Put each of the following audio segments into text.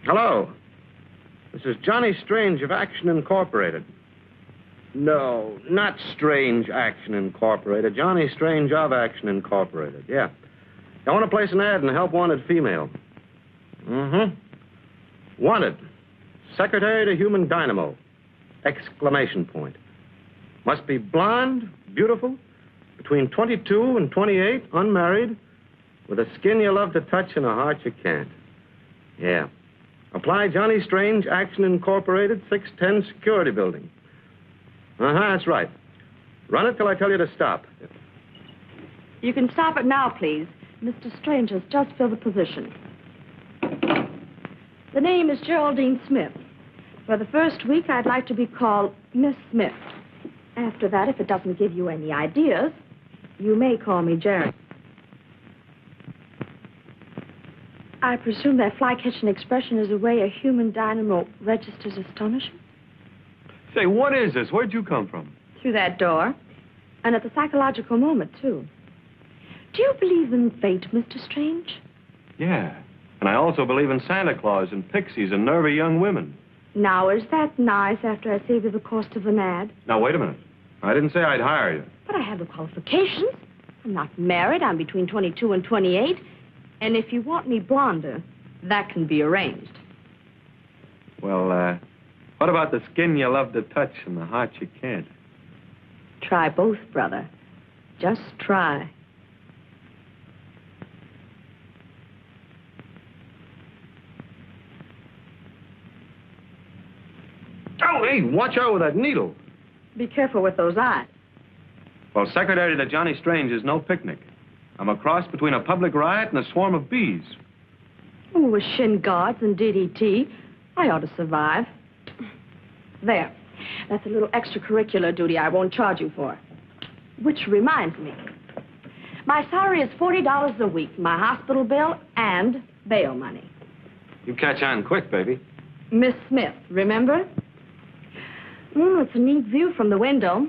Hello. This is Johnny Strange of Action Incorporated. No, not Strange Action Incorporated. Johnny Strange of Action Incorporated, yeah. I want to place an ad and help wanted female. Wanted. Secretary to Human Dynamo. Exclamation point. Must be blonde, beautiful, between 22 and 28, unmarried, with a skin you love to touch and a heart you can't. Yeah. Apply Johnny Strange, Action Incorporated, 610 Security Building. That's right. Run it till I tell you to stop. You can stop it now, please. Mr. Strange has just filled the position. The name is Geraldine Smith. For the first week, I'd like to be called Miss Smith. After that, if it doesn't give you any ideas, you may call me Gerry. I presume that fly-catching expression is the way a human dynamo registers astonishment? Say, what is this? Where'd you come from? Through that door. And at the psychological moment, too. Do you believe in fate, Mr. Strange? Yeah. And I also believe in Santa Claus and pixies and nervy young women. Now, is that nice after I saved you the cost of an ad? Now, wait a minute. I didn't say I'd hire you. But I have the qualifications. I'm not married. I'm between 22 and 28. And if you want me blonder, that can be arranged. Well, what about the skin you love to touch and the heart you can't? Try both, brother. Just try. Oh, hey, watch out with that needle. Be careful with those eyes. Well, Secretary to Johnny Strange is no picnic. I'm a cross between a public riot and a swarm of bees. Oh, with shin guards and DDT, I ought to survive. There. That's a little extracurricular duty I won't charge you for. Which reminds me. My salary is $40 a week, my hospital bill, and bail money. You catch on quick, baby. Miss Smith, remember? It's a neat view from the window.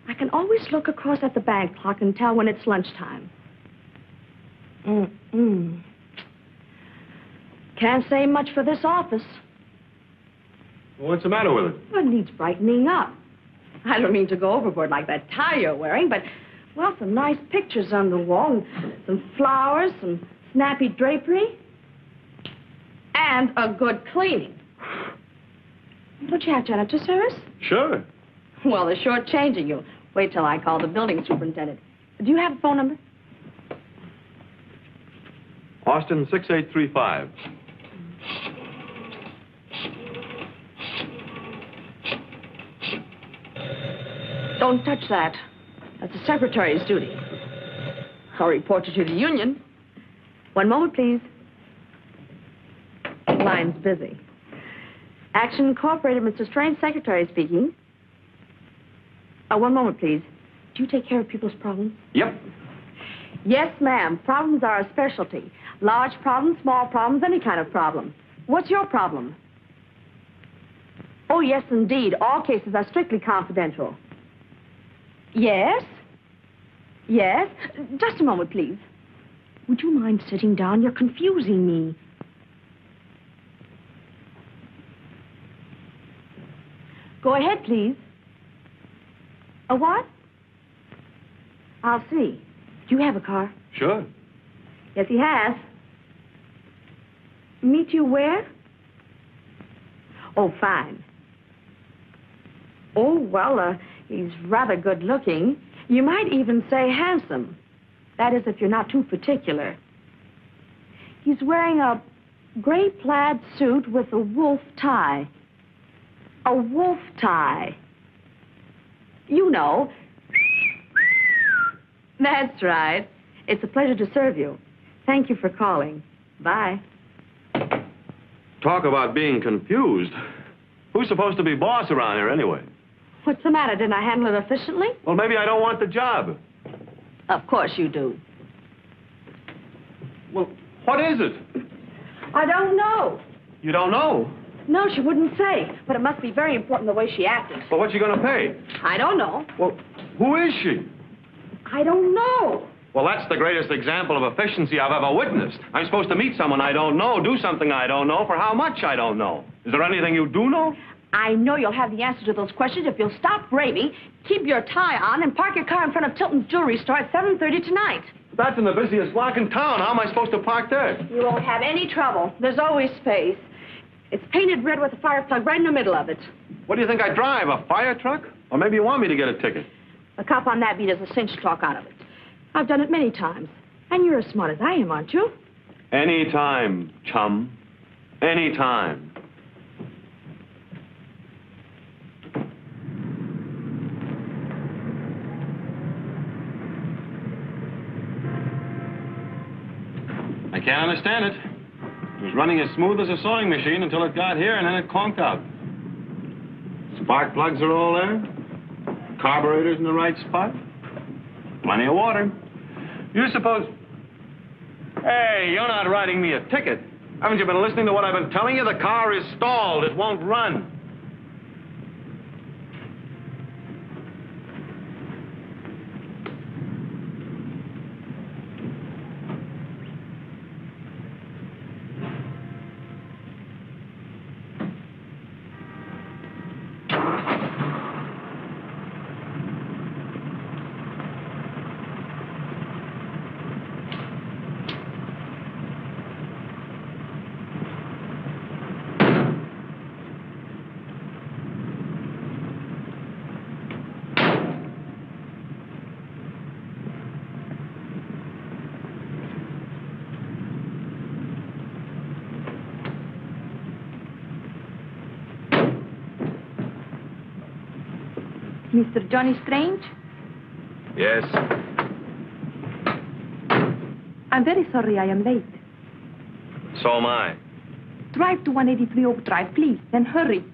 I can always look across at the bank clock and tell when it's lunchtime. Can't say much for this office. Well, what's the matter with it? Well, it needs brightening up. I don't mean to go overboard like that tie you're wearing, but, well, some nice pictures on the wall, and some flowers, some snappy drapery, and a good cleaning. Don't you have janitor service? Sure. Well, they're shortchanging you. Wait till I call the building superintendent. Do you have a phone number? Austin 6835. Don't touch that. That's the secretary's duty. I'll report you to the union. One moment, please. Line's busy. Action Incorporated, Mr. Strange, secretary speaking. One moment, please. Do you take care of people's problems? Yep. Yes, ma'am. Problems are a specialty. Large problems, small problems, any kind of problem. What's your problem? Oh, yes, indeed. All cases are strictly confidential. Yes? Yes? Just a moment, please. Would you mind sitting down? You're confusing me. Go ahead, please. A what? I'll see. Do you have a car? Sure. Yes, he has. Meet you where? Oh, fine. Oh, well, he's rather good looking. You might even say handsome. That is, if you're not too particular. He's wearing a gray plaid suit with a wolf tie. A wolf tie. You know. That's right. It's a pleasure to serve you. Thank you for calling. Bye. Talk about being confused. Who's supposed to be boss around here anyway? What's the matter? Didn't I handle it efficiently? Well, maybe I don't want the job. Of course you do. Well, what is it? I don't know. You don't know? No, she wouldn't say. But it must be very important the way she acted. Well, what's she going to pay? I don't know. Well, who is she? I don't know. Well, Well, that's the greatest example of efficiency I've ever witnessed. I'm supposed to meet someone I don't know, do something I don't know, for how much I don't know. Is there anything you do know? I know you'll have the answer to those questions if you'll stop raving, keep your tie on, and park your car in front of Tilton's jewelry store at 7:30 tonight. That's in the busiest block in town. How am I supposed to park there? You won't have any trouble. There's always space. It's painted red with a fire plug right in the middle of it. What do you think I drive, a fire truck? Or maybe you want me to get a ticket? A cop on that beat is a cinch talk out of it. I've done it many times. And you're as smart as I am, aren't you? Any time, chum. Any time. I can't understand it. It was running as smooth as a sewing machine until it got here, and then it conked out. Spark plugs are all there. Carburetor's in the right spot. Plenty of water. You suppose... Hey, you're not writing me a ticket. Haven't you been listening to what I've been telling you? The car is stalled. It won't run. Mr. Johnny Strange? Yes. I'm very sorry I am late. So am I. Drive to 183 Oak Drive, please, then hurry.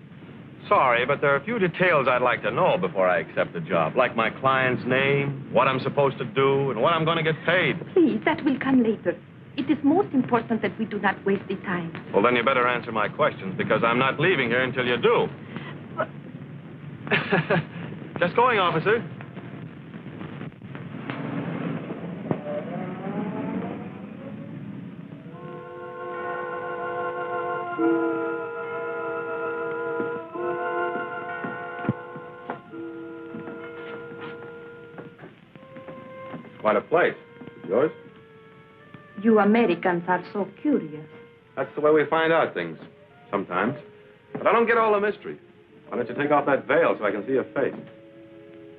Sorry, but there are a few details I'd like to know before I accept the job. Like my client's name, what I'm supposed to do, and what I'm going to get paid. Please, that will come later. It is most important that we do not waste the time. Well, then you better answer my questions, because I'm not leaving here until you do. Just going, officer. Quite a place. Yours? You Americans are so curious. That's the way we find out things, sometimes. But I don't get all the mystery. Why don't you take off that veil so I can see your face?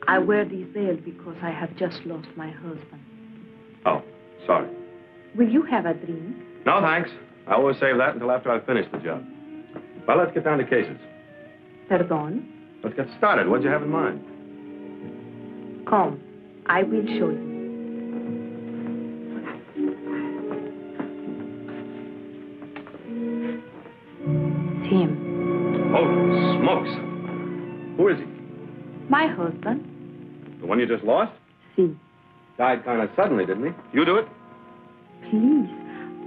I wear this veil because I have just lost my husband. Oh, sorry. Will you have a drink? No, thanks. I always save that until after I've finished the job. Well, let's get down to cases. Pardon? Let's get started. What'd you have in mind? Come, I will show you. It's him. Oh, smokes. Who is he? My husband. The one you just lost? See. Died kind of suddenly, didn't he? You do it? Please.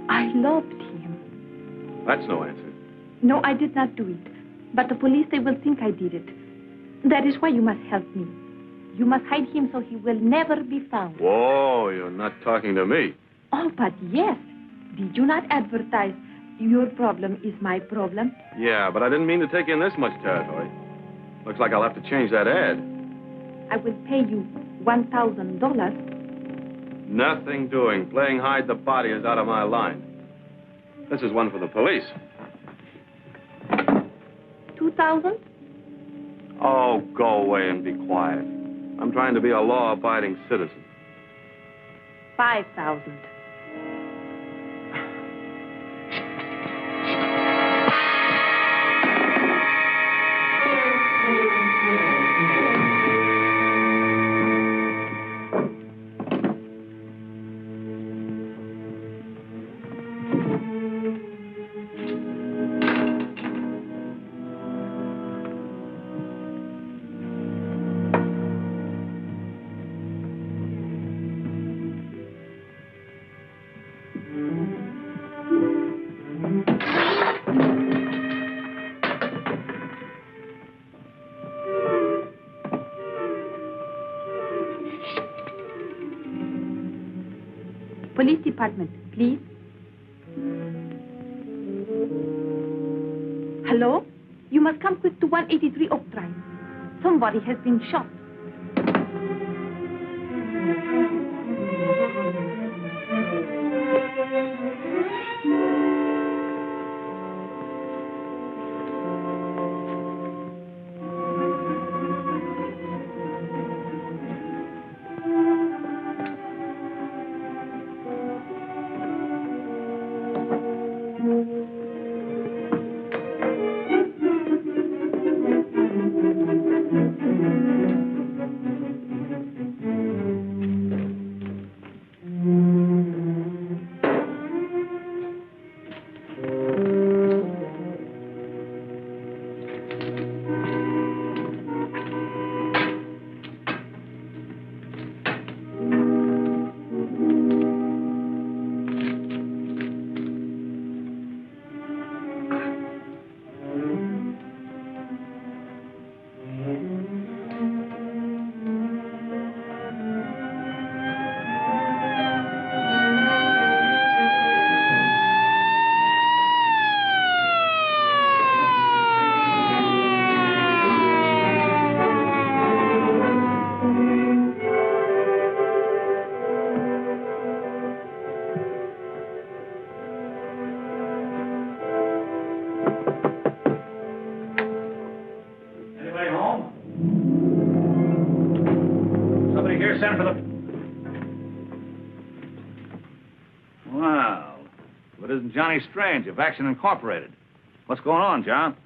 I loved him. That's no answer. No, I did not do it. But the police, they will think I did it. That is why you must help me. You must hide him so he will never be found. Whoa, you're not talking to me. Oh, but yes. Did you not advertise, your problem is my problem? Yeah, but I didn't mean to take in this much territory. Looks like I'll have to change that ad. I will pay you $1,000. Nothing doing. Playing hide the body is out of my line. This is one for the police. 2,000? Oh, go away and be quiet. I'm trying to be a law-abiding citizen. 5,000. Police department, please. Hello? You must come quick to 183 Oak Drive. Somebody has been shot. Send for the... Wow. But isn't Johnny Strange of Action Incorporated? What's going on, John?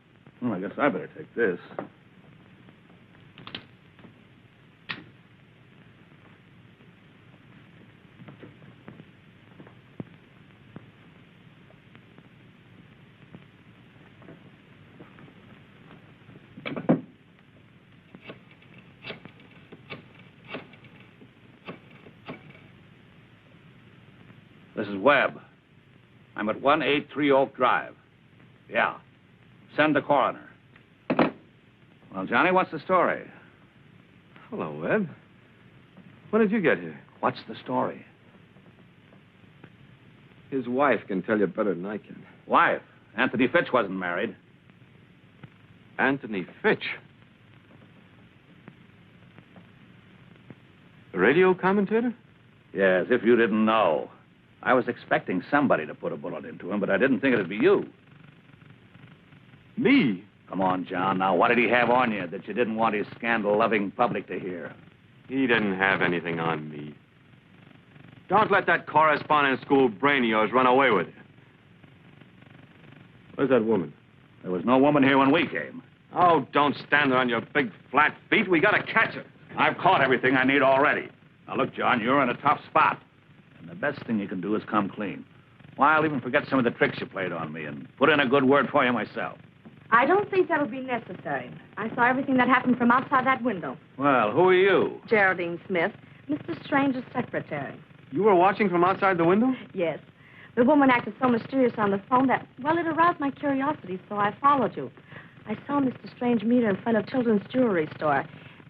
Well, I guess I better take this. This is Webb. I'm at 183 Oak Drive. Yeah. Send the coroner. Well, Johnny, what's the story? Hello, Webb. When did you get here? What's the story? His wife can tell you better than I can. Wife? Anthony Fitch wasn't married. Anthony Fitch? The radio commentator? Yes, if you didn't know. I was expecting somebody to put a bullet into him, but I didn't think it'd be you. Me? Come on, John. Now, what did he have on you that you didn't want his scandal-loving public to hear? He didn't have anything on me. Don't let that correspondence school brain of yours run away with you. Where's that woman? There was no woman here when we came. Oh, don't stand there on your big flat feet. We gotta catch her. I've caught everything I need already. Now, look, John, you're in a tough spot. And the best thing you can do is come clean. Why, I'll even forget some of the tricks you played on me and put in a good word for you myself. I don't think that'll be necessary. I saw everything that happened from outside that window. Well, who are you? Geraldine Smith, Mr. Strange's secretary. You were watching from outside the window? Yes. The woman acted so mysterious on the phone that, well, it aroused my curiosity, so I followed you. I saw Mr. Strange meet her in front of Children's Jewelry Store.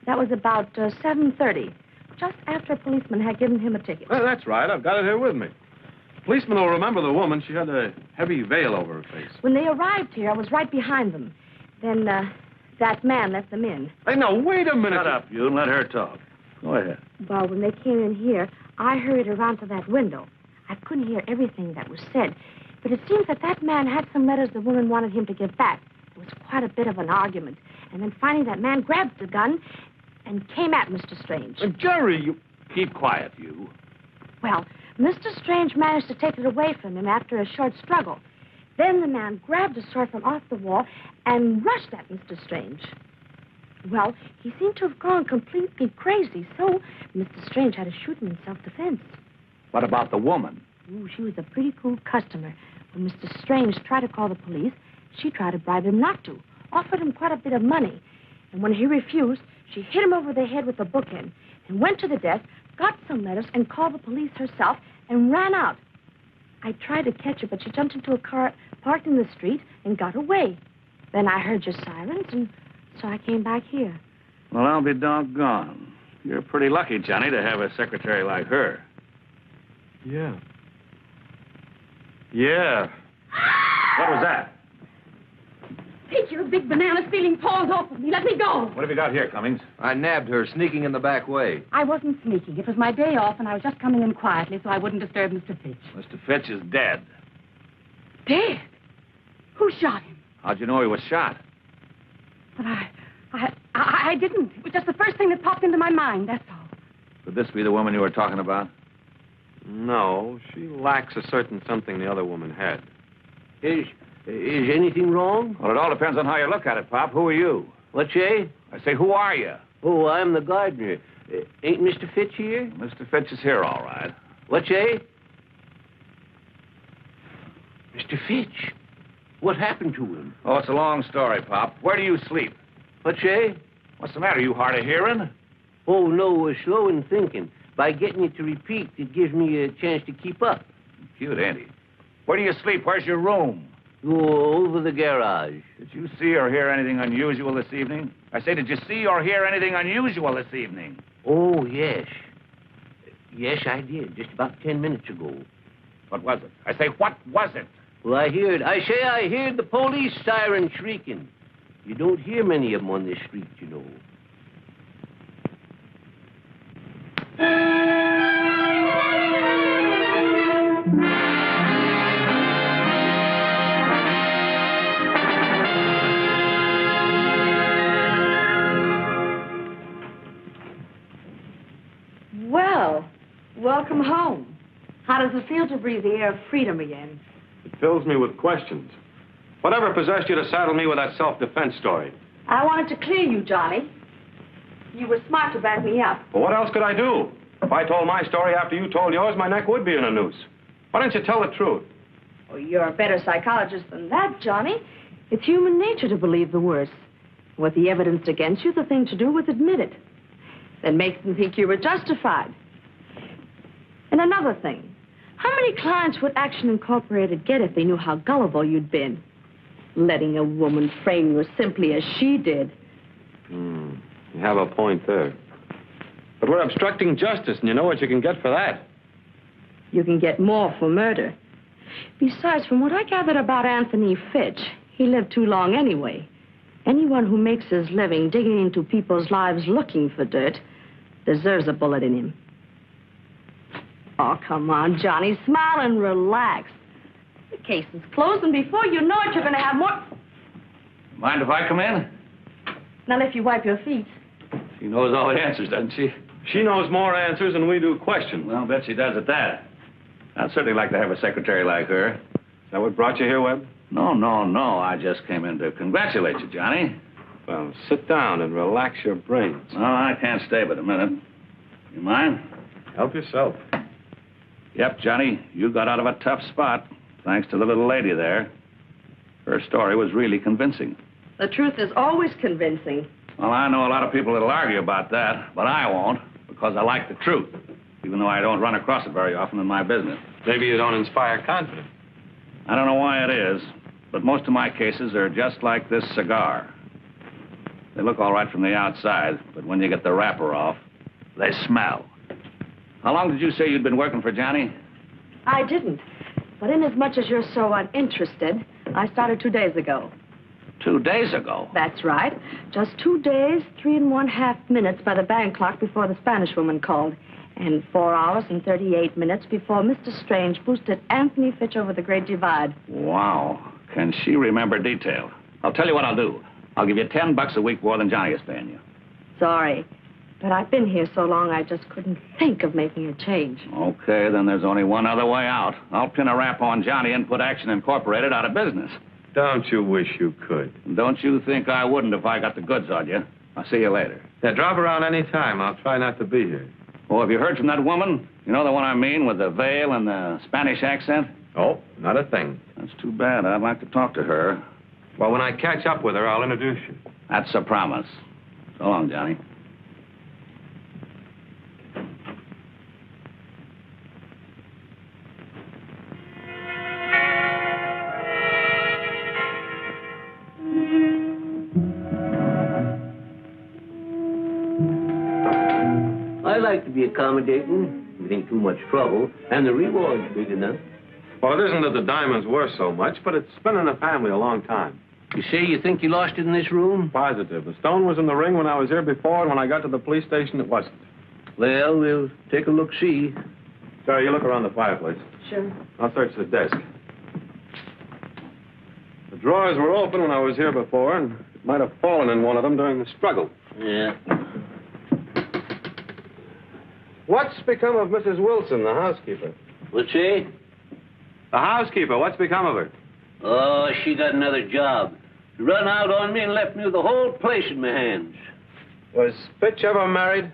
That was about 7:30, just after a policeman had given him a ticket. Well, that's right. I've got it here with me. Policeman will remember the woman. She had a heavy veil over her face. When they arrived here, I was right behind them. Then that man let them in. Hey, now, wait a minute. Shut up, you, and let her talk. Go ahead. Well, when they came in here, I hurried around to that window. I couldn't hear everything that was said, but it seems that that man had some letters the woman wanted him to give back. It was quite a bit of an argument. And then finally that man grabbed the gun and came at Mr. Strange. Gerry, you... Keep quiet, you. Well, Mr. Strange managed to take it away from him after a short struggle. Then the man grabbed a sword from off the wall and rushed at Mr. Strange. Well, he seemed to have gone completely crazy, so Mr. Strange had to shoot him in self-defense. What about the woman? Ooh, she was a pretty cool customer. When Mr. Strange tried to call the police, she tried to bribe him not to, offered him quite a bit of money. And when he refused, she hit him over the head with a bookend and went to the desk, got some letters, and called the police herself and ran out. I tried to catch her, but she jumped into a car parked in the street and got away. Then I heard your sirens, and so I came back here. Well, I'll be doggone. You're pretty lucky, Johnny, to have a secretary like her. Yeah. Yeah. What was that? Take your big banana stealing paws off of me. Let me go. What have you got here, Cummings? I nabbed her sneaking in the back way. I wasn't sneaking. It was my day off, and I was just coming in quietly so I wouldn't disturb Mr. Fitch. Mr. Fitch is dead. Dead? Who shot him? How'd you know he was shot? But I didn't. It was just the first thing that popped into my mind, that's all. Could this be the woman you were talking about? No, she lacks a certain something the other woman had. Is anything wrong? Well, it all depends on how you look at it, Pop. Who are you? What, say? I say, who are you? Oh, I'm the gardener. Ain't Mr. Fitch here? Mr. Fitch is here, all right. What, say? Mr. Fitch? What happened to him? Oh, it's a long story, Pop. Where do you sleep? What, say? What's the matter? You hard of hearing? Oh, no, slow in thinking. By getting you to repeat, it gives me a chance to keep up. Cute, ain't he? Where do you sleep? Where's your room? Oh, over the garage. Did you see or hear anything unusual this evening? I say, did you see or hear anything unusual this evening? Oh, yes. Yes, I did, just about 10 minutes ago. What was it? I say, what was it? Well, I heard the police siren shrieking. You don't hear many of them on this street, you know. Well, welcome home. How does it feel to breathe the air of freedom again? It fills me with questions. Whatever possessed you to saddle me with that self-defense story? I wanted to clear you, Johnny. You were smart to back me up. Well, what else could I do? If I told my story after you told yours, my neck would be in a noose. Why don't you tell the truth? Oh, you're a better psychologist than that, Johnny. It's human nature to believe the worst. With the evidence against you, the thing to do was admit it. Then make them think you were justified. And another thing. How many clients would Action Incorporated get if they knew how gullible you'd been? Letting a woman frame you as simply as she did. You have a point there. But we're obstructing justice, and you know what you can get for that. You can get more for murder. Besides, from what I gathered about Anthony Fitch, he lived too long anyway. Anyone who makes his living digging into people's lives looking for dirt deserves a bullet in him. Oh, come on, Johnny. Smile and relax. The case is closed, and before you know it, you're going to have more... Mind if I come in? Now, if you wipe your feet. She knows all the answers, doesn't she? She knows more answers than we do questions. Well, I'll bet she does at that. I'd certainly like to have a secretary like her. Is that what brought you here, Webb? No. I just came in to congratulate you, Johnny. Well, sit down and relax your brains. No, I can't stay but a minute. You mind? Help yourself. Yep, Johnny, you got out of a tough spot, thanks to the little lady there. Her story was really convincing. The truth is always convincing. Well, I know a lot of people that'll argue about that, but I won't, because I like the truth, even though I don't run across it very often in my business. Maybe you don't inspire confidence. I don't know why it is, but most of my cases are just like this cigar. They look all right from the outside, but when you get the wrapper off, they smell. How long did you say you'd been working for Johnny? I didn't. But inasmuch as you're so uninterested, I started 2 days ago. 2 days ago? That's right. Just 2 days, 3½ minutes by the bank clock before the Spanish woman called. And 4 hours and 38 minutes before Mr. Strange boosted Anthony Fitch over the Great Divide. Wow. Can she remember detail? I'll tell you what I'll do. I'll give you $10 a week more than Johnny is paying you. Sorry. But I've been here so long, I just couldn't think of making a change. Okay, then there's only one other way out. I'll pin a rap on Johnny and put Action Incorporated out of business. Don't you wish you could? Don't you think I wouldn't if I got the goods on you? I'll see you later. Yeah, drop around any time. I'll try not to be here. Oh, have you heard from that woman? You know the one I mean, with the veil and the Spanish accent? Oh, not a thing. That's too bad. I'd like to talk to her. Well, when I catch up with her, I'll introduce you. That's a promise. So long, Johnny. I like to be accommodating. It ain't too much trouble, and the reward's big enough. Well, it isn't that the diamond's worth so much, but it's been in the family a long time. You say you think you lost it in this room? Positive. The stone was in the ring when I was here before, and when I got to the police station, it wasn't. Well, we'll take a look-see. Sorry, you look around the fireplace. Sure. I'll search the desk. The drawers were open when I was here before, and it might have fallen in one of them during the struggle. Yeah. What's become of Mrs. Wilson, the housekeeper? What's that? The housekeeper, what's become of her? Oh, she got another job. She run out on me and left me with the whole place in my hands. Was Fitch ever married?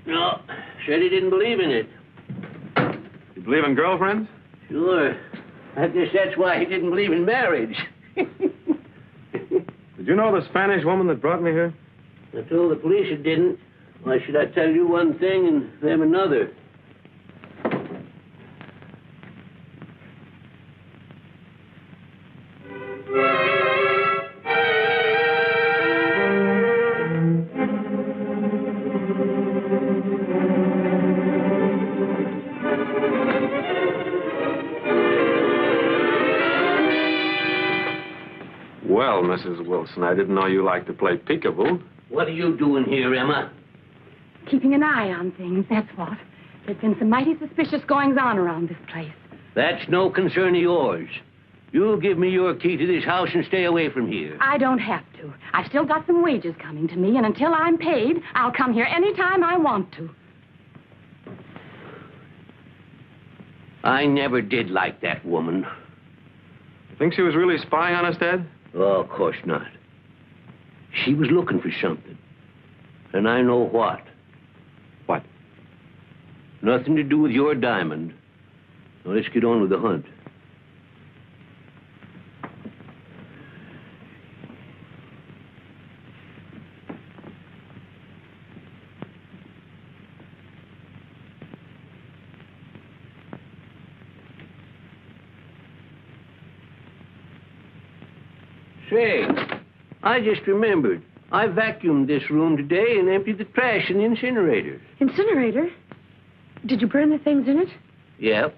No, said he didn't believe in it. You believe in girlfriends? Sure. I guess that's why he didn't believe in marriage. Did you know the Spanish woman that brought me here? I told the police it didn't. Why should I tell you one thing and them another? Well, Mrs. Wilson, I didn't know you liked to play peekaboo. What are you doing here, Emma? Keeping an eye on things, that's what. There's been some mighty suspicious goings-on around this place. That's no concern of yours. You give me your key to this house and stay away from here. I don't have to. I've still got some wages coming to me, and until I'm paid, I'll come here any time I want to. I never did like that woman. You think she was really spying on us, Dad? Oh, of course not. She was looking for something. And I know what. What? Nothing to do with your diamond. Now, let's get on with the hunt. Say, I just remembered. I vacuumed this room today and emptied the trash in the incinerator. Incinerator? Did you burn the things in it? Yep.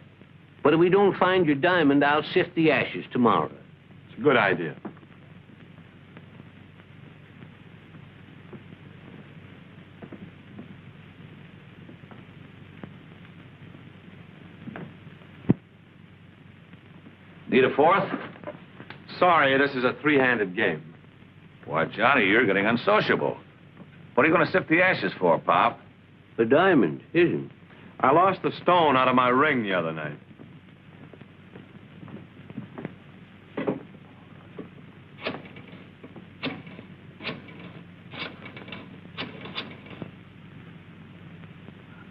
But if we don't find your diamond, I'll sift the ashes tomorrow. It's a good idea. Need a fourth? Sorry, this is a three-handed game. Why, Johnny, you're getting unsociable. What are you going to sift the ashes for, Pop? The diamond, isn't it? I lost the stone out of my ring the other night.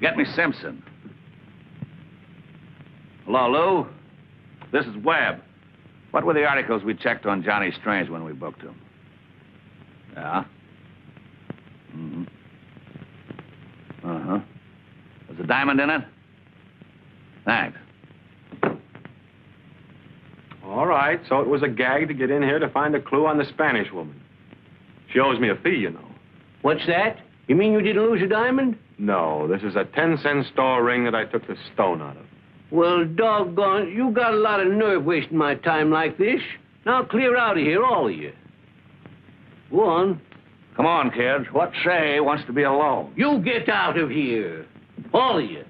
Get me Simpson. Hello, Lou? This is Webb. What were the articles we checked on Johnny Strange when we booked him? Yeah? Mm-hmm. Uh-huh. Was a diamond in it? Thanks. All right, so it was a gag to get in here to find a clue on the Spanish woman. She owes me a fee, you know. What's that? You mean you didn't lose a diamond? No, this is a 10-cent store ring that I took the stone out of. Well, doggone, you got a lot of nerve wasting my time like this. Now clear out of here, all of you. Go on. Come on, kids. What say wants to be alone? You get out of here. All of you.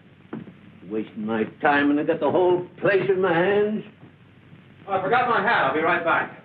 Wasting my time and I got the whole place in my hands. Oh, I forgot my hat. I'll be right back.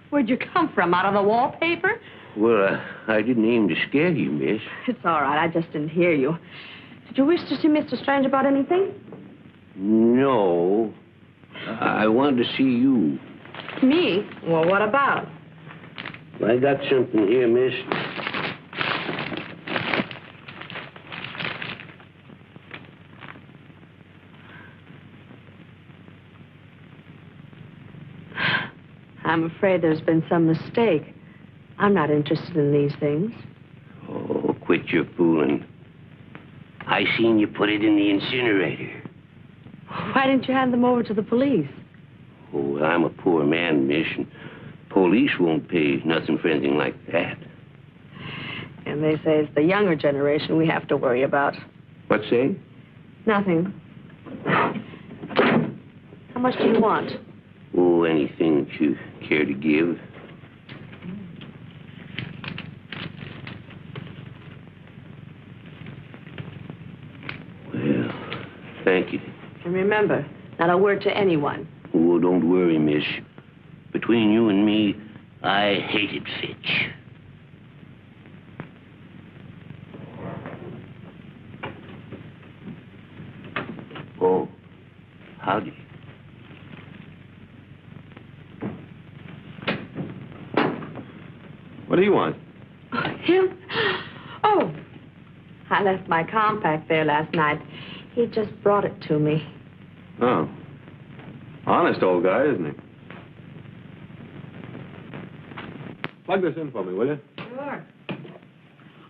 Where'd you come from? Out of the wallpaper? Well, I didn't aim to scare you, miss. It's all right. I just didn't hear you. Did you wish to see Mr. Strange about anything? No. I wanted to see you. Me? Well, what about? I got something here, miss. I'm afraid there's been some mistake. I'm not interested in these things. Oh, quit your fooling. I seen you put it in the incinerator. Why didn't you hand them over to the police? Oh, well, I'm a poor man, miss, and police won't pay nothing for anything like that. And they say it's the younger generation we have to worry about. What say? Nothing. How much do you want? Oh, anything that you care to give. Well, thank you. And remember, not a word to anyone. Oh, don't worry, miss. Between you and me, I hated Fitch. Oh, howdy. What do you want? Him? Oh, I left my compact there last night. He just brought it to me. Oh. Honest old guy, isn't he? Plug this in for me, will you? Sure.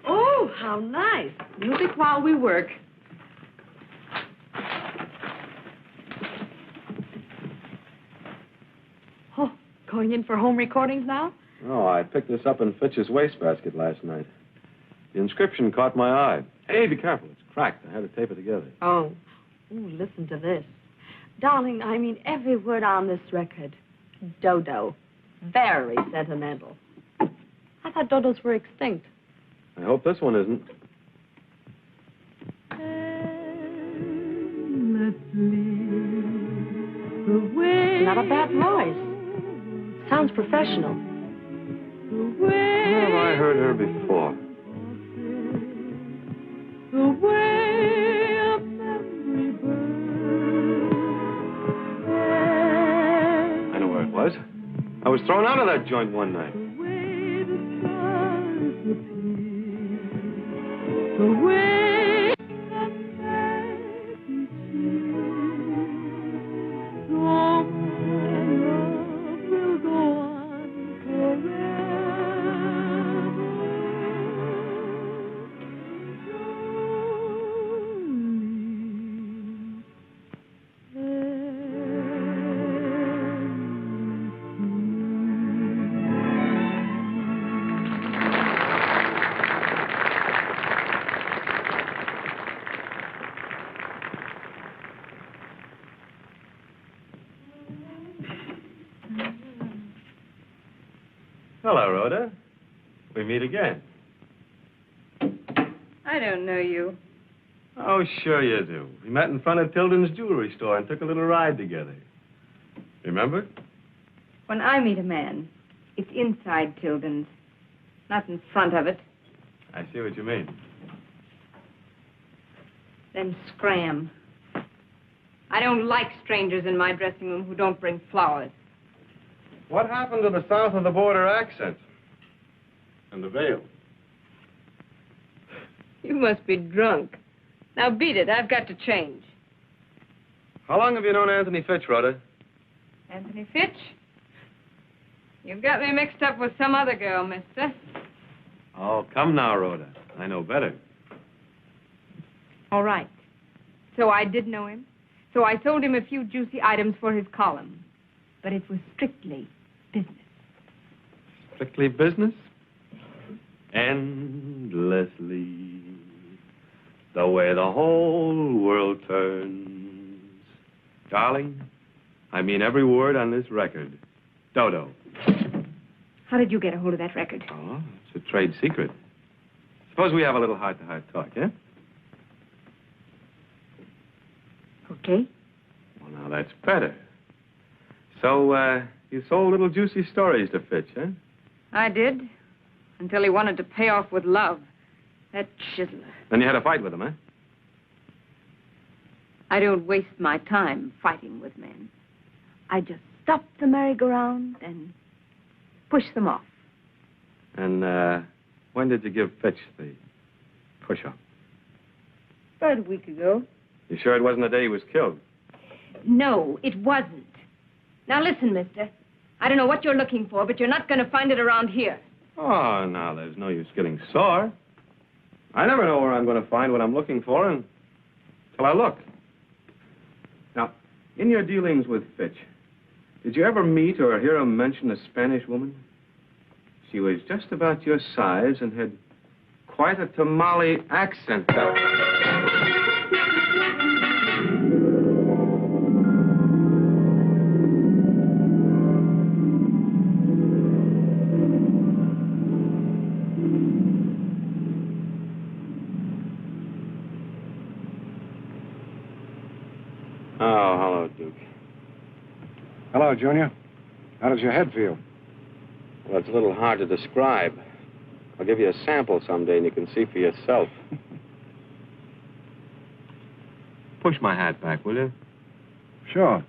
Oh, how nice. Music while we work. Oh, going in for home recordings now? Oh, I picked this up in Fitch's wastebasket last night. The inscription caught my eye. Hey, be careful. It's cracked. I had to tape it together. Oh. Ooh, listen to this. Darling, I mean every word on this record. Dodo. Very sentimental. I thought dodos were extinct. I hope this one isn't. Not a bad voice. Sounds professional. Where have I heard her before? I know where it was. I was thrown out of that joint one night. Hello, Rhoda. We meet again. I don't know you. Oh, sure you do. We met in front of Tilden's jewelry store and took a little ride together. Remember? When I meet a man, it's inside Tilden's, not in front of it. I see what you mean. Then scram. I don't like strangers in my dressing room who don't bring flowers. What happened to the south of the border accent? And the veil? You must be drunk. Now beat it. I've got to change. How long have you known Anthony Fitch, Rhoda? Anthony Fitch? You've got me mixed up with some other girl, mister. Oh, come now, Rhoda. I know better. All right. So I did know him. So I sold him a few juicy items for his column. But it was strictly business. Strictly business? Endlessly. The way the whole world turns. Darling, I mean every word on this record. Dodo. How did you get a hold of that record? Oh, it's a trade secret. Suppose we have a little heart-to-heart talk, eh? Okay. Well, now that's better. So, you sold little juicy stories to Fitch, huh? I did. Until he wanted to pay off with love. That chiseler. Then you had a fight with him, huh? I don't waste my time fighting with men. I just stop the merry-go-round and push them off. And, when did you give Fitch the push-up? About a week ago. You sure it wasn't the day he was killed? No, it wasn't. Now listen, mister. I don't know what you're looking for, but you're not going to find it around here. Oh, now, there's no use getting sore. I never know where I'm going to find what I'm looking for until I look. Now, in your dealings with Fitch, did you ever meet or hear him mention a Spanish woman? She was just about your size and had quite a tamale accent. Oh, hello, Duke. Hello, Junior. How does your head feel? Well, it's a little hard to describe. I'll give you a sample someday and you can see for yourself. Push my hat back, will you? Sure.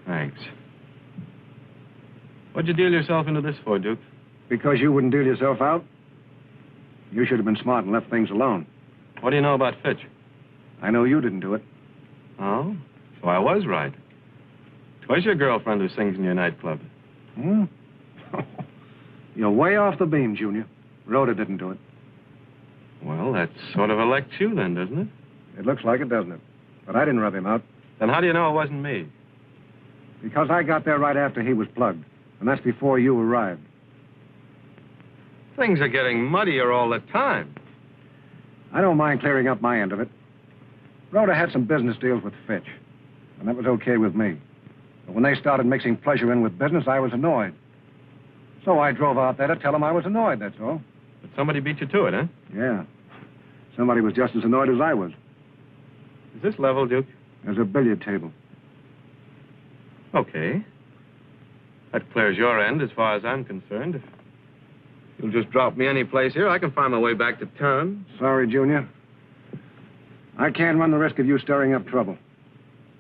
Thanks. What'd you deal yourself into this for, Duke? Because you wouldn't deal yourself out? You should have been smart and left things alone. What do you know about Fitch? I know you didn't do it. Oh? So I was right. 'Twas your girlfriend who sings in your nightclub. Hmm? You're way off the beam, Junior. Rhoda didn't do it. Well, that sort of elects you then, doesn't it? It looks like it, doesn't it? But I didn't rub him out. Then how do you know it wasn't me? Because I got there right after he was plugged. And that's before you arrived. Things are getting muddier all the time. I don't mind clearing up my end of it. Rhoda had some business deals with Fitch. And that was okay with me. But when they started mixing pleasure in with business, I was annoyed. So I drove out there to tell them I was annoyed, that's all. But somebody beat you to it, huh? Yeah. Somebody was just as annoyed as I was. Is this level, Duke? There's a billiard table. Okay. That clears your end as far as I'm concerned. If you'll just drop me any place here, I can find my way back to town. Sorry, Junior. I can't run the risk of you stirring up trouble.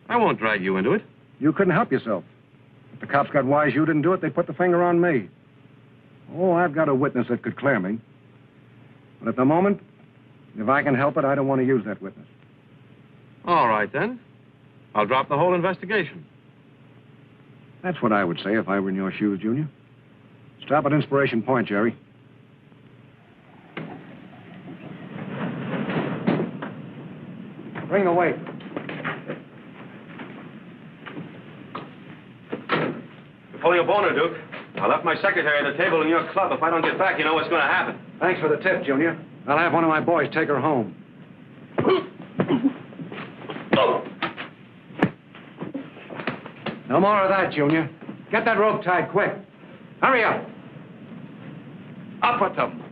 I won't drag you into it. You couldn't help yourself. If the cops got wise you didn't do it, they put the finger on me. Oh, I've got a witness that could clear me. But at the moment, if I can help it, I don't want to use that witness. All right, then. I'll drop the whole investigation. That's what I would say if I were in your shoes, Junior. Stop at Inspiration Point, Gerry. Bring the weight. You're pulling a boner, Duke. I left my secretary at the table in your club. If I don't get back, you know what's going to happen. Thanks for the tip, Junior. I'll have one of my boys take her home. No more of that, Junior. Get that rope tied quick. Hurry up. Up with them.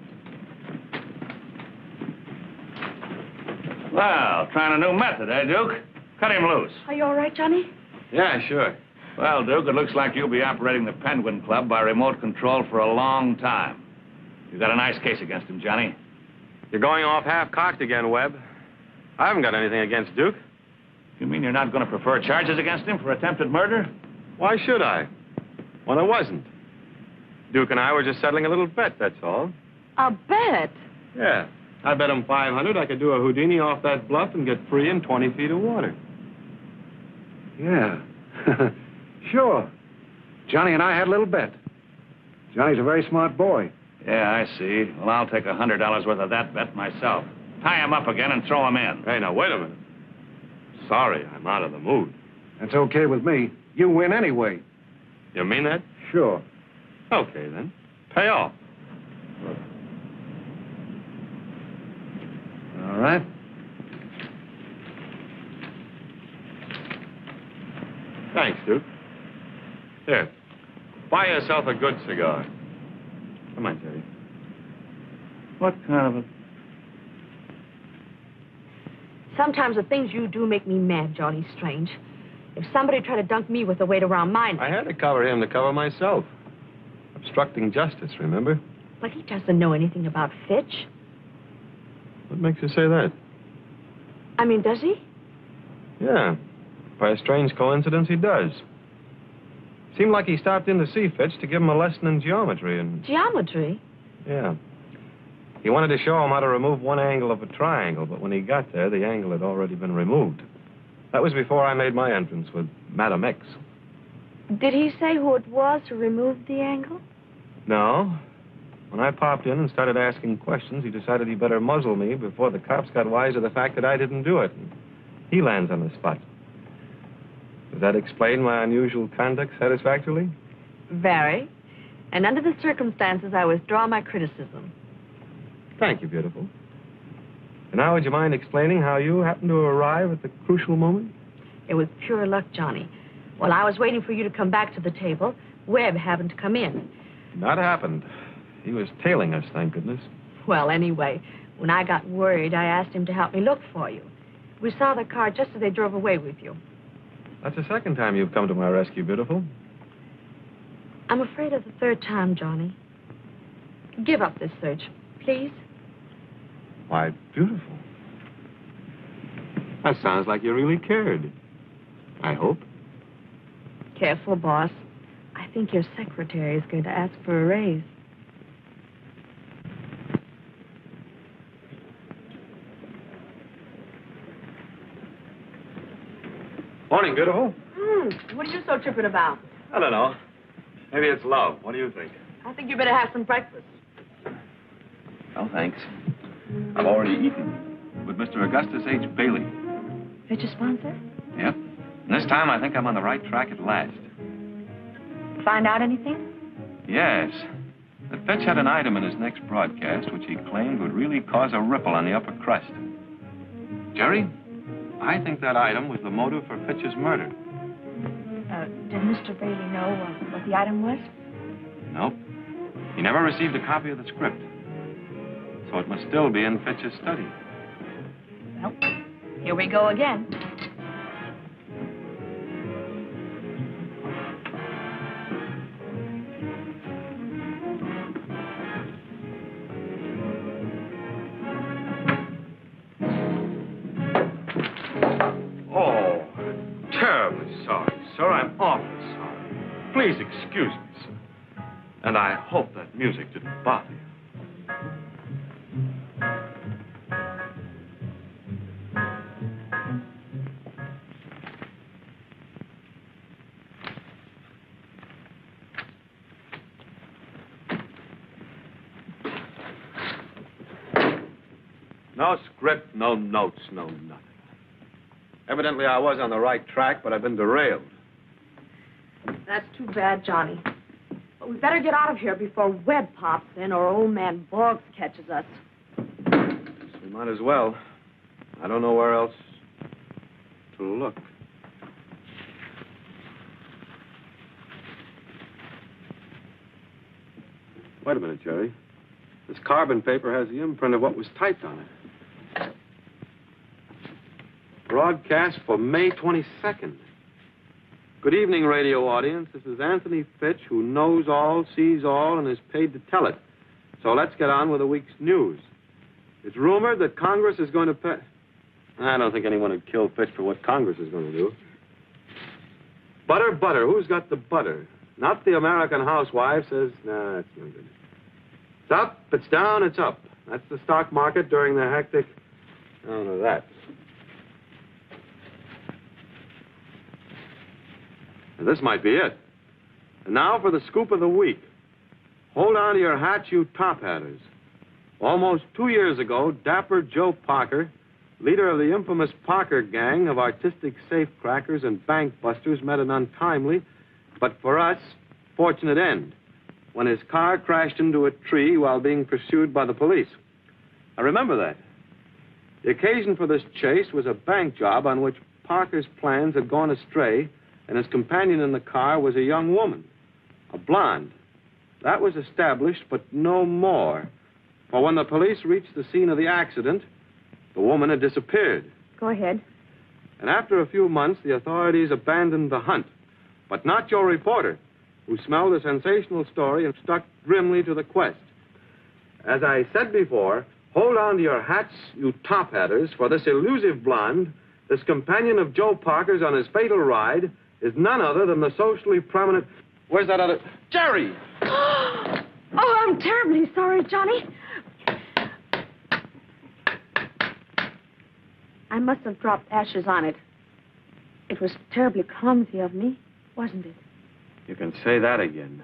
Well, trying a new method, eh, Duke? Cut him loose. Are you all right, Johnny? Yeah, sure. Well, Duke, it looks like you'll be operating the Penguin Club by remote control for a long time. You got a nice case against him, Johnny. You're going off half-cocked again, Webb. I haven't got anything against Duke. You mean you're not going to prefer charges against him for attempted murder? Why should I? When I wasn't. Duke and I were just settling a little bet, that's all. A bet? Yeah. I bet him 500 I could do a Houdini off that bluff and get free in 20 feet of water. Yeah. Sure. Johnny and I had a little bet. Johnny's a very smart boy. Yeah, I see. Well, I'll take $100 worth of that bet myself. Tie him up again and throw him in. Hey, now, wait a minute. Sorry, I'm out of the mood. That's okay with me. You win anyway. You mean that? Sure. Okay, then. Pay off. All right. Thanks, Duke. Here. Buy yourself a good cigar. Come on, Gerry. What kind of a... Sometimes the things you do make me mad, Johnny Strange. If somebody tried to dunk me with the weight around my neck... I had to cover him to cover myself. Obstructing justice, remember? But he doesn't know anything about Fitch. What makes you say that? I mean, does he? Yeah. By a strange coincidence, he does. Seemed like he stopped in to see Fitch to give him a lesson in geometry and... Geometry? Yeah. He wanted to show him how to remove one angle of a triangle, but when he got there, the angle had already been removed. That was before I made my entrance with Madam X. Did he say who it was who removed the angle? No. When I popped in and started asking questions, he decided he better muzzle me before the cops got wise to the fact that I didn't do it. And he lands on the spot. Does that explain my unusual conduct satisfactorily? Very. And under the circumstances, I withdraw my criticism. Thank you, beautiful. And now, would you mind explaining how you happened to arrive at the crucial moment? It was pure luck, Johnny. While I was waiting for you to come back to the table, Webb happened to come in. Not happened. He was tailing us, thank goodness. Well, anyway, when I got worried, I asked him to help me look for you. We saw the car just as they drove away with you. That's the second time you've come to my rescue, beautiful. I'm afraid of the third time, Johnny. Give up this search, please. Why, beautiful. That sounds like you really cared. I hope. Careful, boss. I think your secretary is going to ask for a raise. Morning, beautiful. What are you so tripping about? I don't know. Maybe it's love. What do you think? I think you better have some breakfast. No, thanks. I've already eaten with Mr. Augustus H. Bailey. Fitch a sponsor? Yep. And this time I think I'm on the right track at last. Find out anything? Yes. The Fitch had an item in his next broadcast which he claimed would really cause a ripple on the upper crust. Gerry, I think that item was the motive for Fitch's murder. Did Mr. Bailey know what the item was? Nope. He never received a copy of the script. So it must still be in Fitch's study. Well, here we go again. Oh, terribly sorry, sir. I'm awfully sorry. Please excuse me, sir. And I hope that music didn't bother you. No script, no notes, no nothing. Evidently, I was on the right track, but I've been derailed. That's too bad, Johnny. But we better get out of here before Webb pops in or old man Boggs catches us. We might as well. I don't know where else to look. Wait a minute, Gerry. This carbon paper has the imprint of what was typed on it. Broadcast for May 22nd. Good evening, radio audience. This is Anthony Fitch, who knows all, sees all, and is paid to tell it. So let's get on with the week's news. It's rumored that Congress is going to pay... I don't think anyone would kill Fitch for what Congress is going to do. Butter, butter. Who's got the butter? Not the American housewife says, nah, that's no good. It's up, it's down, it's up. That's the stock market during the hectic... I don't know that. And this might be it. And now for the scoop of the week. Hold on to your hats, you top hatters. Almost 2 years ago, Dapper Joe Parker, leader of the infamous Parker gang of artistic safecrackers and bank busters, met an untimely, but for us, fortunate end, when his car crashed into a tree while being pursued by the police. I remember that. The occasion for this chase was a bank job on which Parker's plans had gone astray, and his companion in the car was a young woman, a blonde. That was established, but no more. For when the police reached the scene of the accident, the woman had disappeared. Go ahead. And after a few months, the authorities abandoned the hunt. But not your reporter, who smelled a sensational story and stuck grimly to the quest. As I said before, hold on to your hats, you top hatters, for this elusive blonde, this companion of Joe Parker's on his fatal ride, is none other than the socially prominent... Where's that other... Gerry! Oh, I'm terribly sorry, Johnny. I must have dropped ashes on it. It was terribly clumsy of me, wasn't it? You can say that again.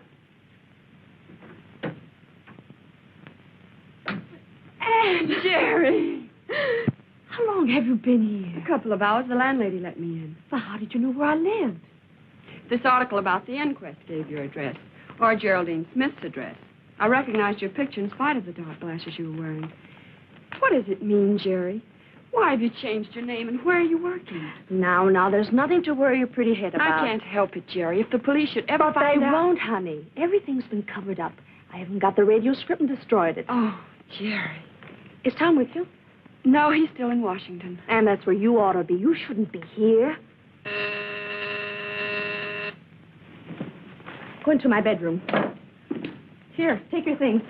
Gerry! How long have you been here? A couple of hours. The landlady let me in. Well, how did you know where I lived? This article about the inquest gave your address, or Geraldine Smith's address. I recognized your picture in spite of the dark glasses you were wearing. What does it mean, Gerry? Why have you changed your name, and where are you working? Now, there's nothing to worry your pretty head about. I can't help it, Gerry. If the police should ever But find they out... won't, honey. Everything's been covered up. I haven't got the radio script and destroyed it. Oh, Gerry. Is Tom with you? No, he's still in Washington. And that's where you ought to be. You shouldn't be here. Go into my bedroom. Here, take your things.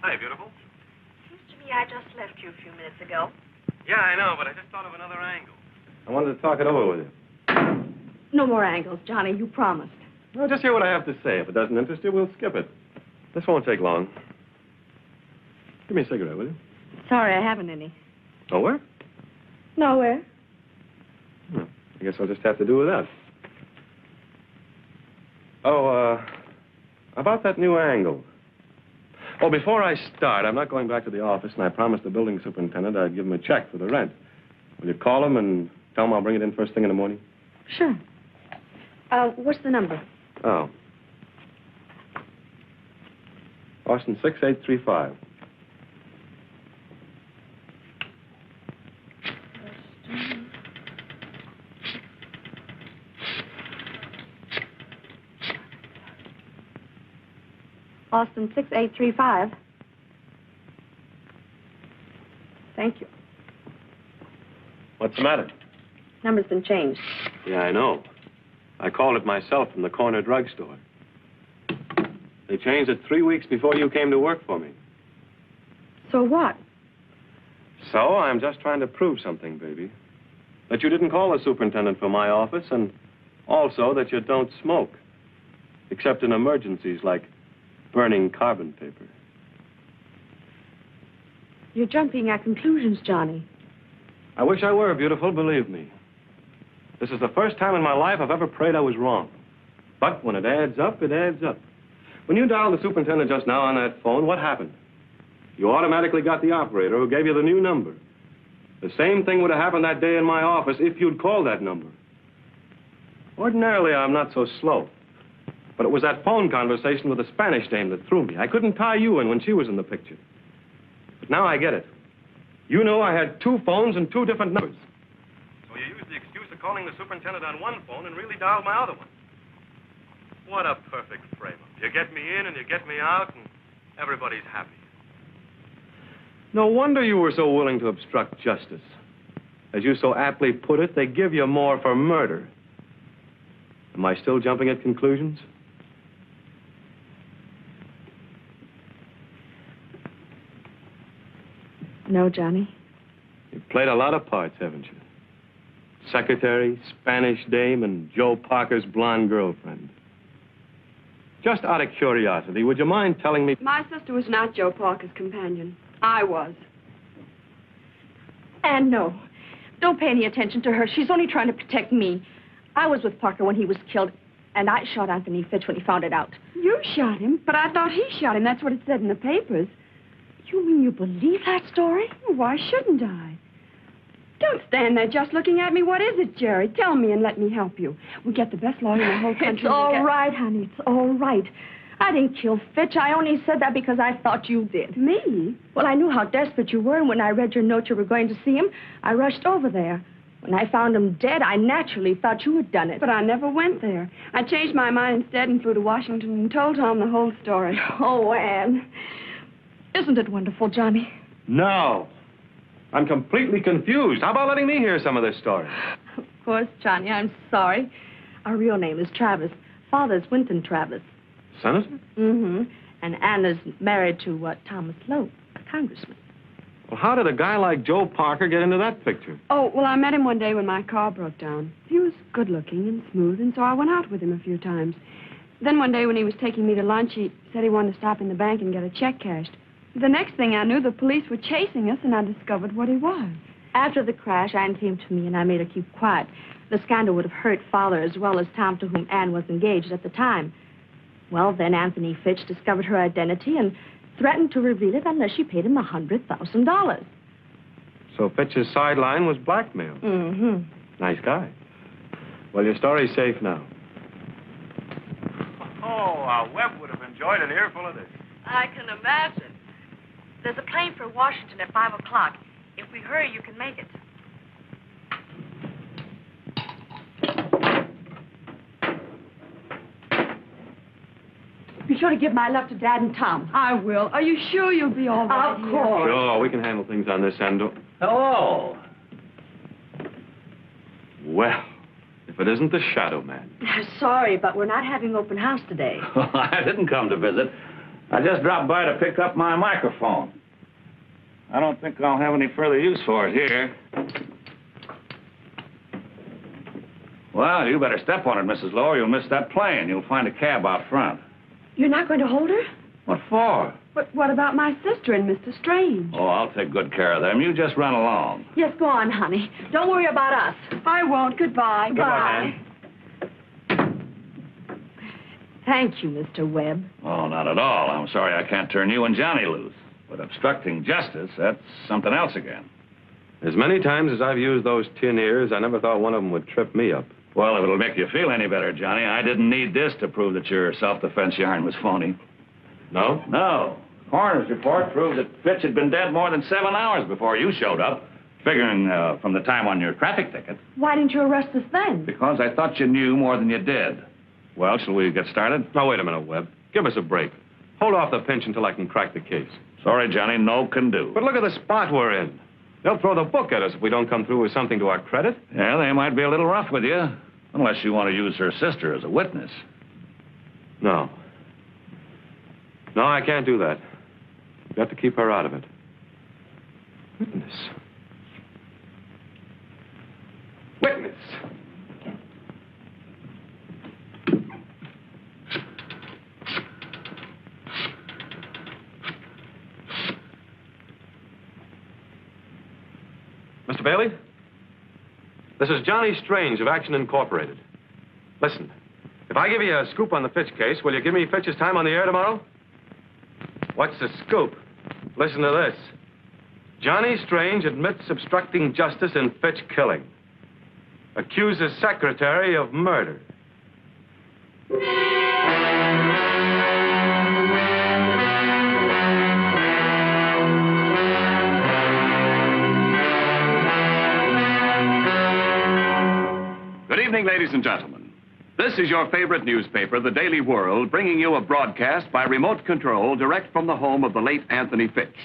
Hi, beautiful. Seems to me I just left you a few minutes ago. Yeah, I know, but I just thought of another angle. I wanted to talk it over with you. No more angles, Johnny. You promised. Well, just hear what I have to say. If it doesn't interest you, we'll skip it. This won't take long. Give me a cigarette, will you? Sorry, I haven't any. Nowhere? Nowhere. Well, I guess I'll just have to do with that. Oh, about that new angle. Oh, before I start, I'm not going back to the office, and I promised the building superintendent I'd give him a check for the rent. Will you call him and tell him I'll bring it in first thing in the morning? Sure. What's the number? Oh. Austin 6835. Austin 6835. Thank you. What's the matter? Number's been changed. Yeah, I know. I called it myself from the corner drugstore. They changed it 3 weeks before you came to work for me. So what? So I'm just trying to prove something, baby. That you didn't call the superintendent for my office, and also that you don't smoke. Except in emergencies like burning carbon paper. You're jumping at conclusions, Johnny. I wish I were, beautiful, believe me. This is the first time in my life I've ever prayed I was wrong. But when it adds up, it adds up. When you dialed the superintendent just now on that phone, what happened? You automatically got the operator who gave you the new number. The same thing would have happened that day in my office if you'd called that number. Ordinarily, I'm not so slow. But it was that phone conversation with the Spanish dame that threw me. I couldn't tie you in when she was in the picture. But now I get it. You knew I had 2 phones and 2 different numbers. So you used the excuse of calling the superintendent on one phone and really dialed my other one. What a perfect frame-up. You get me in and you get me out, and everybody's happy. No wonder you were so willing to obstruct justice. As you so aptly put it, they give you more for murder. Am I still jumping at conclusions? No, Johnny. You've played a lot of parts, haven't you? Secretary, Spanish dame, and Joe Parker's blonde girlfriend. Just out of curiosity, would you mind telling me... My sister was not Joe Parker's companion. I was. And no, don't pay any attention to her. She's only trying to protect me. I was with Parker when he was killed, and I shot Anthony Fitch when he found it out. You shot him? But I thought he shot him. That's what it said in the papers. You mean you believe that story? Why shouldn't I? Don't stand there just looking at me. What is it, Gerry? Tell me and let me help you. We get the best lawyer in the whole country. It's all right, honey. It's all right. I didn't kill Fitch. I only said that because I thought you did. Me? Well, I knew how desperate you were, and when I read your note you were going to see him, I rushed over there. When I found him dead, I naturally thought you had done it. But I never went there. I changed my mind instead and flew to Washington and told Tom the whole story. Oh, Anne. Isn't it wonderful, Johnny? No. I'm completely confused. How about letting me hear some of this story? Of course, Johnny. I'm sorry. Our real name is Travis. Father's Winton Travis. Senator? Mm-hmm. And Anna's married to Thomas Lowe, a congressman. Well, how did a guy like Joe Parker get into that picture? Oh, well, I met him one day when my car broke down. He was good-looking and smooth, and so I went out with him a few times. Then one day when he was taking me to lunch, he said he wanted to stop in the bank and get a check cashed. The next thing I knew, the police were chasing us, and I discovered what he was. After the crash, Anne came to me, and I made her keep quiet. The scandal would have hurt Father as well as Tom, to whom Anne was engaged at the time. Well, then Anthony Fitch discovered her identity and threatened to reveal it unless she paid him $100,000. So Fitch's sideline was blackmail. Mm-hmm. Nice guy. Well, your story's safe now. Oh, Webb would have enjoyed an earful of this. I can imagine. There's a plane for Washington at 5 o'clock. If we hurry, you can make it. Be sure to give my love to Dad and Tom. I will. Are you sure you'll be all right Of here? course. Sure, we can handle things on this end. Hello. Well, if it isn't the Shadow Man. Sorry, but we're not having open house today. I didn't come to visit. I just dropped by to pick up my microphone. I don't think I'll have any further use for it here. Well, you better step on it, Mrs. Lowe, or you'll miss that plane. You'll find a cab out front. You're not going to hold her? What for? But what about my sister and Mr. Strange? Oh, I'll take good care of them. You just run along. Yes, go on, honey. Don't worry about us. I won't. Goodbye. Bye. Thank you, Mr. Webb. Oh, not at all. I'm sorry I can't turn you and Johnny loose. But obstructing justice, that's something else again. As many times as I've used those tin ears, I never thought one of them would trip me up. Well, if it'll make you feel any better, Johnny, I didn't need this to prove that your self-defense yarn was phony. No? No. Coroner's report proved that Fitch had been dead more than 7 hours before you showed up, figuring from the time on your traffic ticket. Why didn't you arrest us then? Because I thought you knew more than you did. Well, shall we get started? Now, wait a minute, Webb. Give us a break. Hold off the pinch until I can crack the case. Sorry, Johnny, no can do. But look at the spot we're in. They'll throw the book at us if we don't come through with something to our credit. Yeah, they might be a little rough with you, unless you want to use her sister as a witness. No. No, I can't do that. We've got to keep her out of it. Witness. Witness! Mr. Bailey? This is Johnny Strange of Action Incorporated. Listen, if I give you a scoop on the Fitch case, will you give me Fitch's time on the air tomorrow? What's the scoop? Listen to this. Johnny Strange admits obstructing justice in Fitch killing. Accuses secretary of murder. Good evening, ladies and gentlemen. This is your favorite newspaper, The Daily World, bringing you a broadcast by remote control direct from the home of the late Anthony Fitch.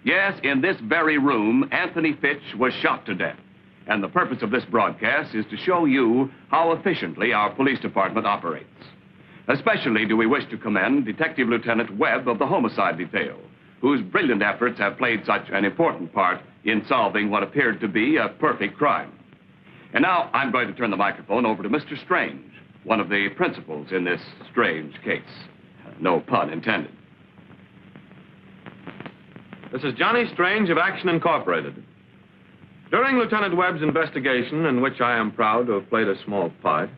Yes, in this very room, Anthony Fitch was shot to death. And the purpose of this broadcast is to show you how efficiently our police department operates. Especially do we wish to commend Detective Lieutenant Webb of the Homicide Detail, whose brilliant efforts have played such an important part in solving what appeared to be a perfect crime. And now I'm going to turn the microphone over to Mr. Strange, one of the principals in this strange case. No pun intended. This is Johnny Strange of Action Incorporated. During Lieutenant Webb's investigation, in which I am proud to have played a small part,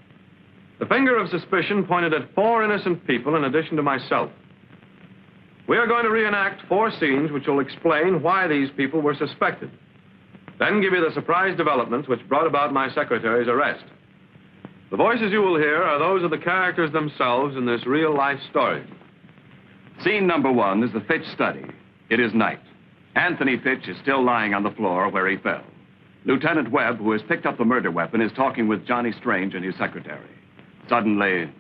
the finger of suspicion pointed at 4 innocent people in addition to myself. We are going to reenact 4 scenes which will explain why these people were suspected. Then give you the surprise developments which brought about my secretary's arrest. The voices you will hear are those of the characters themselves in this real-life story. Scene number 1 is the Fitch study. It is night. Anthony Fitch is still lying on the floor where he fell. Lieutenant Webb, who has picked up the murder weapon, is talking with Johnny Strange and his secretary. Suddenly...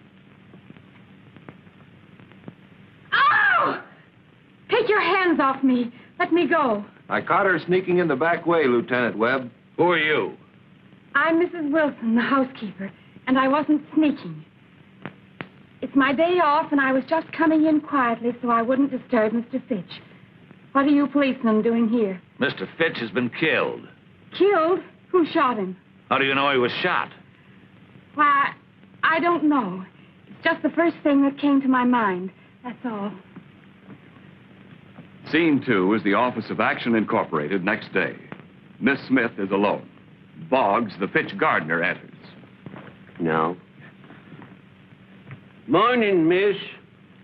Ow! Take your hands off me. Let me go. I caught her sneaking in the back way, Lieutenant Webb. Who are you? I'm Mrs. Wilson, the housekeeper, and I wasn't sneaking. It's my day off, and I was just coming in quietly so I wouldn't disturb Mr. Fitch. What are you policemen doing here? Mr. Fitch has been killed. Killed? Who shot him? How do you know he was shot? Why, I don't know. It's just the first thing that came to my mind. That's all. Scene 2 is the office of Action Incorporated next day. Miss Smith is alone. Boggs, the Fitch gardener, enters. No. Morning, miss.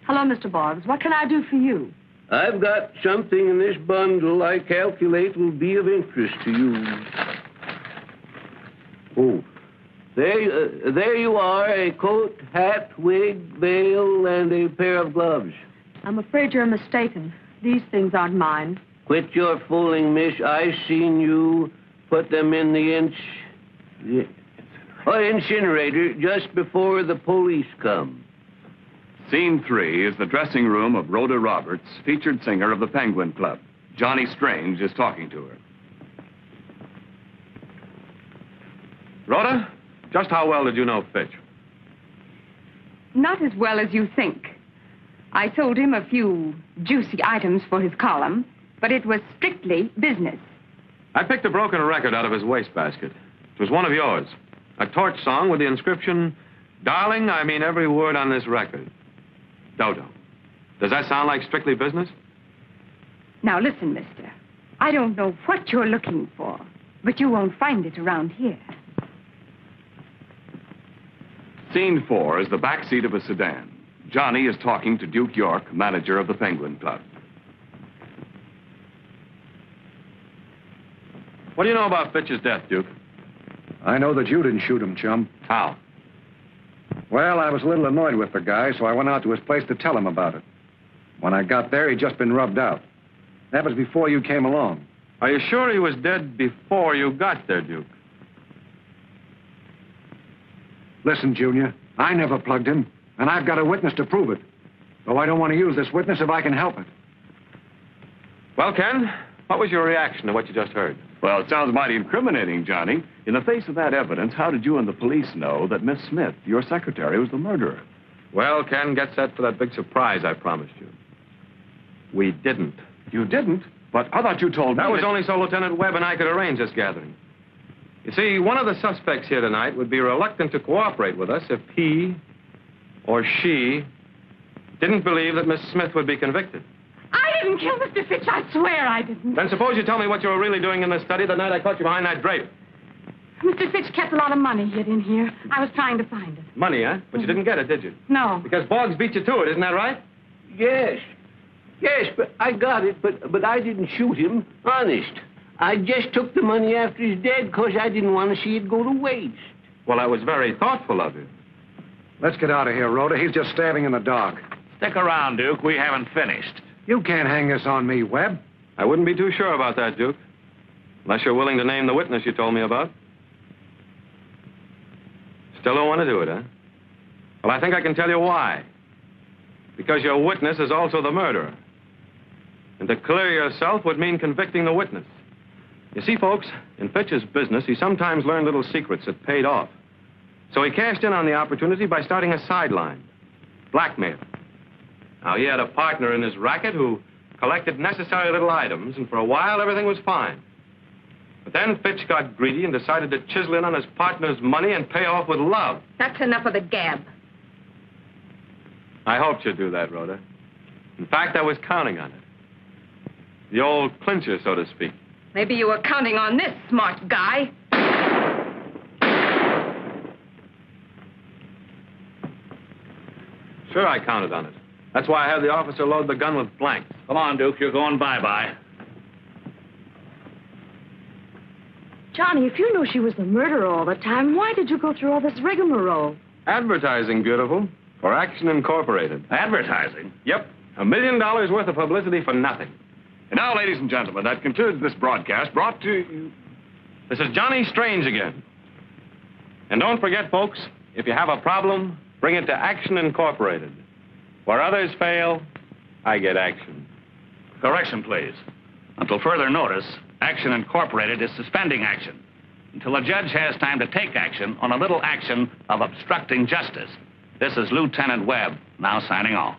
Hello, Mr. Boggs. What can I do for you? I've got something in this bundle I calculate will be of interest to you. Oh. There you are, a coat, hat, wig, veil, and a pair of gloves. I'm afraid you're mistaken. These things aren't mine. Quit your fooling, miss. I seen you put them in the incinerator just before the police come. Scene 3 is the dressing room of Rhoda Roberts, featured singer of the Penguin Club. Johnny Strange is talking to her. Rhoda, just how well did you know Fitch? Not as well as you think. I sold him a few juicy items for his column, but it was strictly business. I picked a broken record out of his wastebasket. It was one of yours. A torch song with the inscription, "Darling, I mean every word on this record." Dodo. Does that sound like strictly business? Now listen, mister. I don't know what you're looking for, but you won't find it around here. Scene 4 is the back seat of a sedan. Johnny is talking to Duke York, manager of the Penguin Club. What do you know about Fitch's death, Duke? I know that you didn't shoot him, chum. How? Well, I was a little annoyed with the guy, so I went out to his place to tell him about it. When I got there, he'd just been rubbed out. That was before you came along. Are you sure he was dead before you got there, Duke? Listen, Junior, I never plugged him, and I've got a witness to prove it. Though I don't want to use this witness if I can help it. Well, Ken, what was your reaction to what you just heard? Well, it sounds mighty incriminating, Johnny. In the face of that evidence, how did you and the police know that Miss Smith, your secretary, was the murderer? Well, Ken, get set for that big surprise I promised you. We didn't. You didn't? But I thought you told me that was only so Lieutenant Webb and I could arrange this gathering. You see, one of the suspects here tonight would be reluctant to cooperate with us if he or she didn't believe that Miss Smith would be convicted. I didn't kill Mr. Fitch. I swear I didn't. Then suppose you tell me what you were really doing in the study the night I caught you behind that drape. Mr. Fitch kept a lot of money hid in here. I was trying to find it. Money, huh? But you didn't get it, did you? No. Because Boggs beat you to it, isn't that right? Yes. Yes, but I got it, but I didn't shoot him. Honest. I just took the money after he's dead because I didn't want to see it go to waste. Well, that was very thoughtful of you. Let's get out of here, Rhoda. He's just stabbing in the dark. Stick around, Duke. We haven't finished. You can't hang this on me, Webb. I wouldn't be too sure about that, Duke. Unless you're willing to name the witness you told me about. Still don't want to do it, huh? Well, I think I can tell you why. Because your witness is also the murderer. And to clear yourself would mean convicting the witness. You see, folks, in Fitch's business, he sometimes learned little secrets that paid off. So he cashed in on the opportunity by starting a sideline. Blackmail. Now, he had a partner in his racket who collected necessary little items, and for a while, everything was fine. But then Fitch got greedy and decided to chisel in on his partner's money and pay off with love. That's enough of the gab. I hoped you'd do that, Rhoda. In fact, I was counting on it. The old clincher, so to speak. Maybe you were counting on this, smart guy. Sure, I counted on it. That's why I had the officer load the gun with blanks. Come on, Duke. You're going bye-bye. Johnny, if you knew she was the murderer all the time, why did you go through all this rigmarole? Advertising, beautiful. For Action Incorporated. Advertising? Yep. $1 million worth of publicity for nothing. And now, ladies and gentlemen, that concludes this broadcast brought to you... This is Johnny Strange again. And don't forget, folks, if you have a problem, bring it to Action Incorporated. Where others fail, I get action. Correction, please. Until further notice, Action Incorporated is suspending action until a judge has time to take action on a little action of obstructing justice. This is Lieutenant Webb, now signing off.